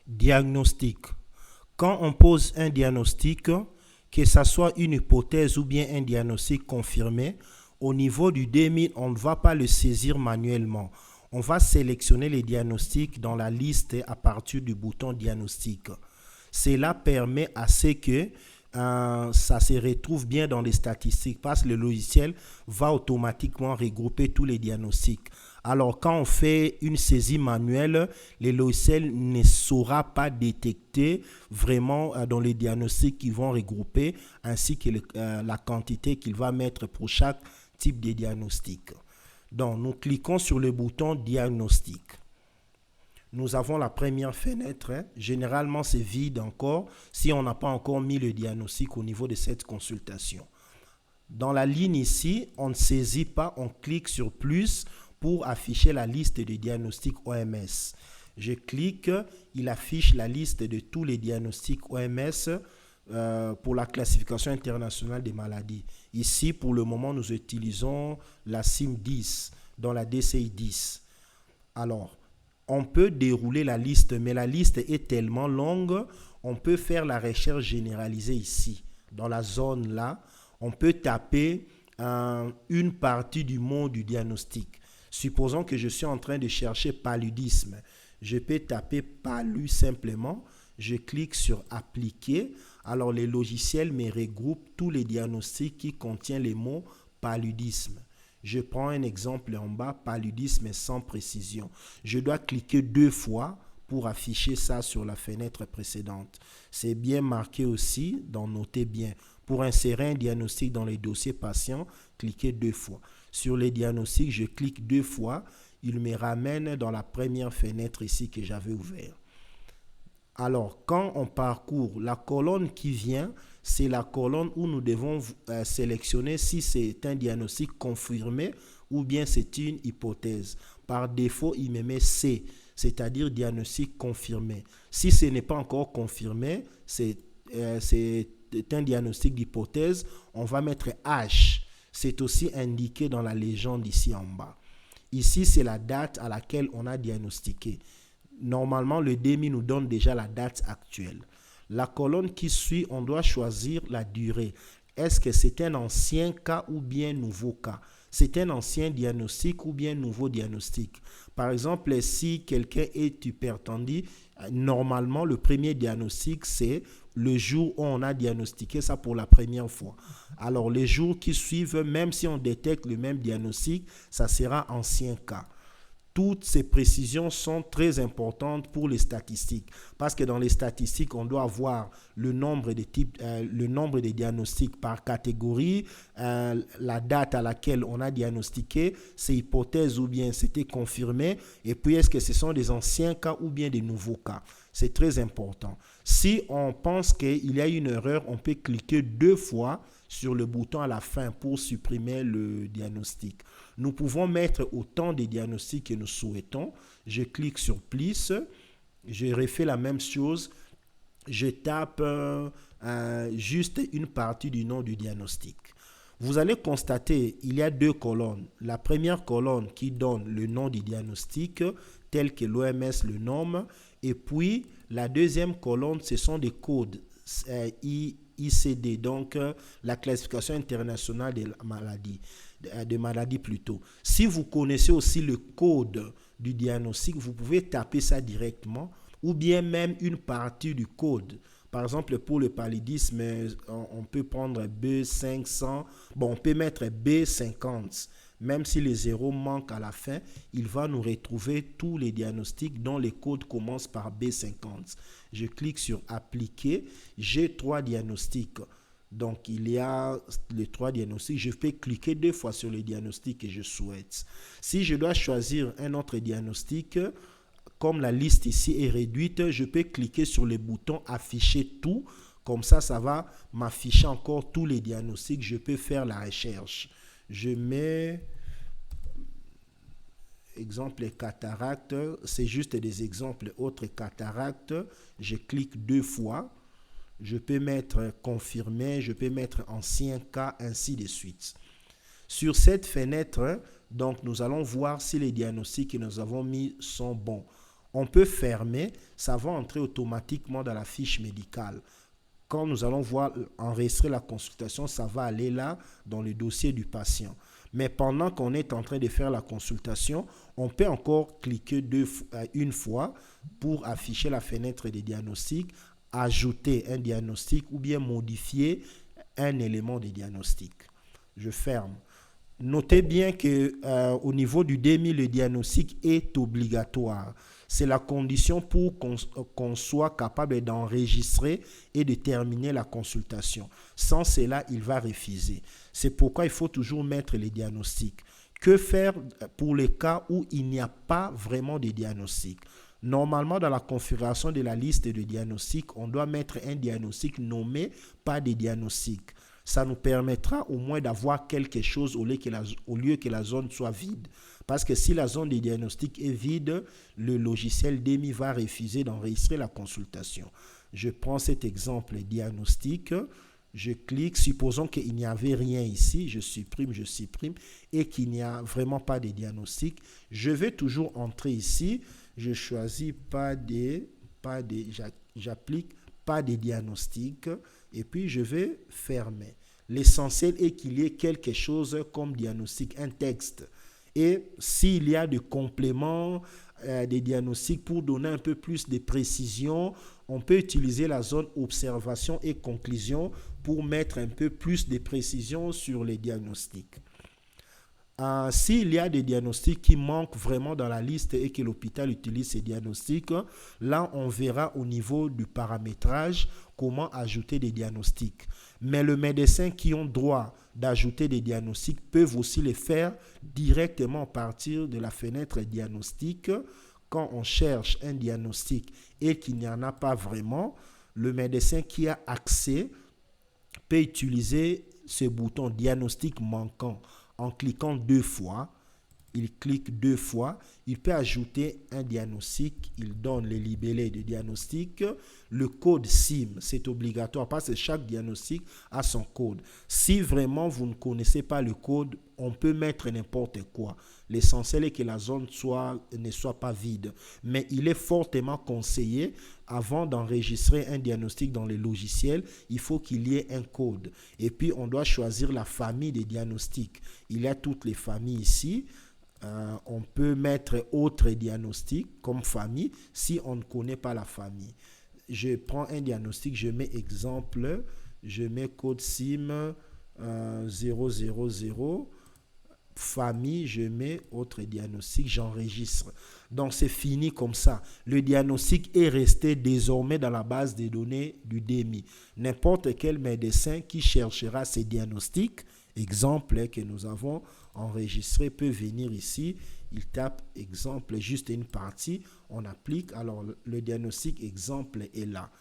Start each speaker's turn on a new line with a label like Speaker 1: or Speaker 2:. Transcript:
Speaker 1: Diagnostic. Quand on pose un diagnostic, que ce soit une hypothèse ou bien un diagnostic confirmé, au niveau du DMI, on ne va pas le saisir manuellement. On va sélectionner les diagnostics dans la liste à partir du bouton diagnostic. Cela permet à ce que ça se retrouve bien dans les statistiques parce que le logiciel va automatiquement regrouper tous les diagnostics. Alors quand on fait une saisie manuelle, le logiciel ne saura pas détecter vraiment dans les diagnostics qu'ils vont regrouper ainsi que la quantité qu'il va mettre pour chaque type de diagnostic. Donc nous cliquons sur le bouton diagnostic. Nous avons la première fenêtre. Généralement, c'est vide encore si on n'a pas encore mis le diagnostic au niveau de cette consultation. Dans la ligne ici, on ne saisit pas, on clique sur plus pour afficher la liste de diagnostics OMS. Je clique, il affiche la liste de tous les diagnostics OMS pour la classification internationale des maladies. Ici, pour le moment, nous utilisons la CIM-10 dans la DCI 10. Alors, on peut dérouler la liste, mais la liste est tellement longue, on peut faire la recherche généralisée ici. Dans la zone là, on peut taper une partie du mot du diagnostic. Supposons que je suis en train de chercher paludisme. Je peux taper palu simplement. Je clique sur appliquer. Alors, les logiciels me regroupent tous les diagnostics qui contiennent les mots paludisme. Je prends un exemple en bas, paludisme sans précision. Je dois cliquer 2 fois pour afficher ça sur la fenêtre précédente. C'est bien marqué aussi, donc notez bien. Pour insérer un diagnostic dans les dossiers patients, cliquez 2 fois. Sur les diagnostics, je clique 2 fois. Il me ramène dans la première fenêtre ici que j'avais ouverte. Alors, quand on parcourt la colonne qui vient, c'est la colonne où nous devons sélectionner si c'est un diagnostic confirmé ou bien c'est une hypothèse. Par défaut, il me met C, c'est-à-dire diagnostic confirmé. Si ce n'est pas encore confirmé, c'est un diagnostic d'hypothèse, on va mettre H. C'est aussi indiqué dans la légende ici en bas. Ici, c'est la date à laquelle on a diagnostiqué. Normalement, le DMI nous donne déjà la date actuelle. La colonne qui suit, on doit choisir la durée. Est-ce que c'est un ancien cas ou bien nouveau cas? C'est un ancien diagnostic ou bien nouveau diagnostic? Par exemple, si quelqu'un est hypertendu, normalement, le premier diagnostic, c'est le jour où on a diagnostiqué ça pour la première fois. Alors, les jours qui suivent, même si on détecte le même diagnostic, ça sera ancien cas. Toutes ces précisions sont très importantes pour les statistiques parce que dans les statistiques, on doit avoir le nombre de types, le nombre de diagnostics par catégorie, la date à laquelle on a diagnostiqué, c'est hypothèse ou bien c'était confirmé, et puis est-ce que ce sont des anciens cas ou bien des nouveaux cas. C'est très important. Si on pense qu'il y a une erreur, on peut cliquer 2 fois sur le bouton à la fin pour supprimer le diagnostic. Nous pouvons mettre autant de diagnostics que nous souhaitons. Je clique sur plus. Je refais la même chose. Je tape juste une partie du nom du diagnostic. Vous allez constater il y a 2 colonnes. La première colonne qui donne le nom du diagnostic tel que l'OMS le nomme. Et puis, la deuxième colonne, ce sont des codes ICD, donc la classification internationale des maladies plutôt. Si vous connaissez aussi le code du diagnostic, vous pouvez taper ça directement ou bien même une partie du code. Par exemple, pour le paludisme, on peut prendre B500, on peut mettre B50. Même si les zéros manquent à la fin, il va nous retrouver tous les diagnostics dont les codes commencent par B50. Je clique sur appliquer. J'ai 3 diagnostics. Donc, il y a les 3 diagnostics. Je peux cliquer 2 fois sur le diagnostic que je souhaite. Si je dois choisir un autre diagnostic, comme la liste ici est réduite, je peux cliquer sur le bouton afficher tout. Comme ça, ça va m'afficher encore tous les diagnostics. Je peux faire la recherche. Je mets exemple cataracte, c'est juste des exemples autres cataractes. Je clique 2 fois. Je peux mettre confirmé, je peux mettre ancien cas, ainsi de suite. Sur cette fenêtre, donc nous allons voir si les diagnostics que nous avons mis sont bons. On peut fermer, ça va entrer automatiquement dans la fiche médicale. Quand nous allons voir enregistrer la consultation, ça va aller là dans le dossier du patient. Mais pendant qu'on est en train de faire la consultation, on peut encore cliquer une fois pour afficher la fenêtre de diagnostic, ajouter un diagnostic ou bien modifier un élément de diagnostic. Je ferme. Notez bien qu'au niveau du DMI, le diagnostic est obligatoire. C'est la condition pour qu'on soit capable d'enregistrer et de terminer la consultation. Sans cela, il va refuser. C'est pourquoi il faut toujours mettre les diagnostics. Que faire pour les cas où il n'y a pas vraiment de diagnostic? Normalement, dans la configuration de la liste de diagnostics, on doit mettre un diagnostic nommé pas de diagnostic. Ça nous permettra au moins d'avoir quelque chose au lieu que la zone soit vide. Parce que si la zone de diagnostic est vide, le logiciel DMI va refuser d'enregistrer la consultation. Je prends cet exemple diagnostic, je clique, supposons qu'il n'y avait rien ici, je supprime, et qu'il n'y a vraiment pas de diagnostic. Je vais toujours entrer ici, je choisis j'applique pas de diagnostic, et puis je vais fermer. L'essentiel est qu'il y ait quelque chose comme diagnostic, un texte. Et s'il y a des compléments, des diagnostics pour donner un peu plus de précision, on peut utiliser la zone observation et conclusion pour mettre un peu plus de précision sur les diagnostics. S'il y a des diagnostics qui manquent vraiment dans la liste et que l'hôpital utilise ces diagnostics, là on verra au niveau du paramétrage comment ajouter des diagnostics. Mais le médecin qui ont droit d'ajouter des diagnostics peuvent aussi le faire directement à partir de la fenêtre diagnostic. Quand on cherche un diagnostic et qu'il n'y en a pas vraiment, le médecin qui a accès peut utiliser ce bouton diagnostic manquant. En cliquant deux fois, il clique deux fois, il peut ajouter un diagnostic, il donne les libellés de diagnostic. Le code SIM, c'est obligatoire parce que chaque diagnostic a son code. Si vraiment vous ne connaissez pas le code, on peut mettre n'importe quoi. L'essentiel est que la zone ne soit pas vide. Mais il est fortement conseillé, avant d'enregistrer un diagnostic dans le logiciel, il faut qu'il y ait un code. Et puis, on doit choisir la famille des diagnostics. Il y a toutes les familles ici. On peut mettre autre diagnostic comme famille si on ne connaît pas la famille. Je prends un diagnostic, je mets exemple, je mets code SIM 000, famille, je mets autre diagnostic, j'enregistre. Donc c'est fini comme ça. Le diagnostic est resté désormais dans la base des données du DMI. N'importe quel médecin qui cherchera ces diagnostics, exemple que nous avons enregistré, peut venir ici, il tape exemple, juste une partie, on applique, alors le diagnostic exemple est là.